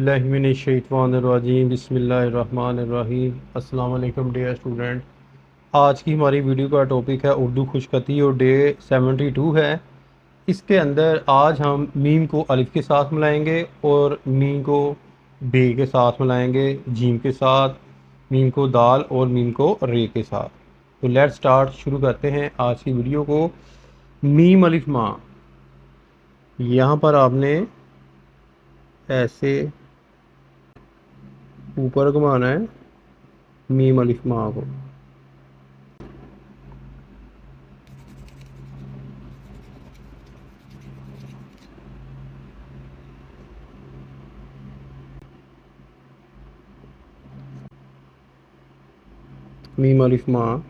औज़ुबिल्लाहिमिनश्शैतानिर्रजीम बिस्मिल्लाहिर्रहमानिर्रहीम। अस्सलाम वालेकुम डियर स्टूडेंट। आज की हमारी वीडियो का टॉपिक है उर्दू खुशखती और डे 72 है। इसके अंदर आज हम मीम को अलिफ के साथ मिलाएंगे और मीम को बे के साथ मिलाएंगे, जीम के साथ, मीम को दाल और मीम को रे के साथ। तो लेट्स स्टार्ट, शुरू करते हैं आज की वीडियो को। मीम अलिफ माँ, यहाँ पर आपने ऐसे ऊपर घुमाना है मीम अलिफ माँ को। मीम अलिफ माँ,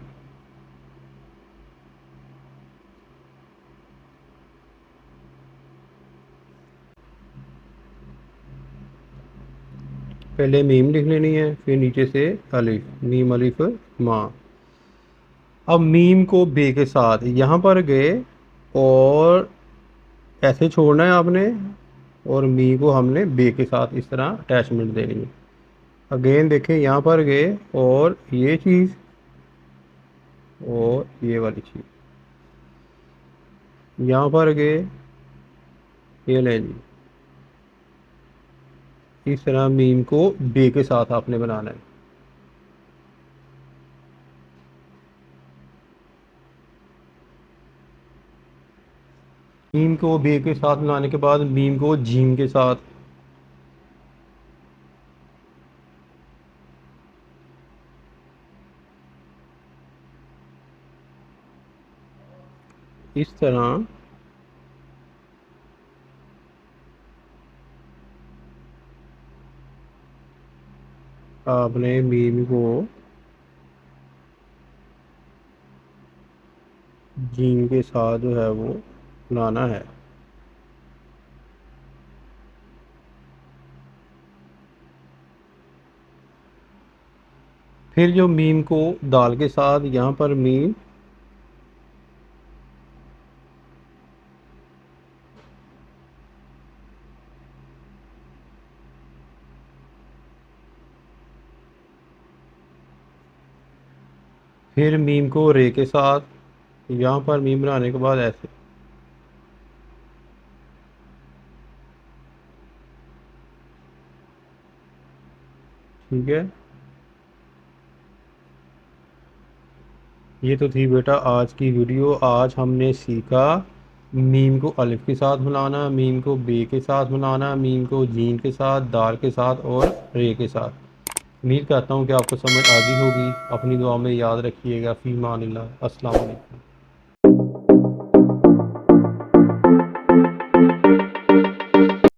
पहले मीम लिख लेनी है, फिर नीचे से अलिफ, मीम अलिफ माँ। अब मीम को बे के साथ यहाँ पर गए और ऐसे छोड़ना है आपने, और मी को हमने बे के साथ इस तरह अटैचमेंट देनी है। अगेन देखें, यहाँ पर गए और ये चीज़ और ये वाली चीज़, यहाँ पर गए, ये लें जी, इस तरह मीम को बे के साथ आपने बनाना है। मीम को बे के साथ मिलाने के बाद मीम को जीम के साथ, इस तरह आपने मीम को जीम के साथ जो है वो मिलाना है। फिर जो मीम को दाल के साथ, यहाँ पर मीम फिर मीम को रे के साथ, यहाँ पर मीम बनाने के बाद ऐसे, ठीक है। ये तो थी बेटा आज की वीडियो। आज हमने सीखा मीम को अलिफ के साथ मिलाना, मीम को बे के साथ मिलाना, मीम को जीम के साथ, दाल के साथ और रे के साथ। उम्मीद करता हूँ कि आपको समझ आ गई होगी। अपनी दुआ में याद रखिएगा। फ़ी अमानिल्लाह। अस्सलाम वालेकुम।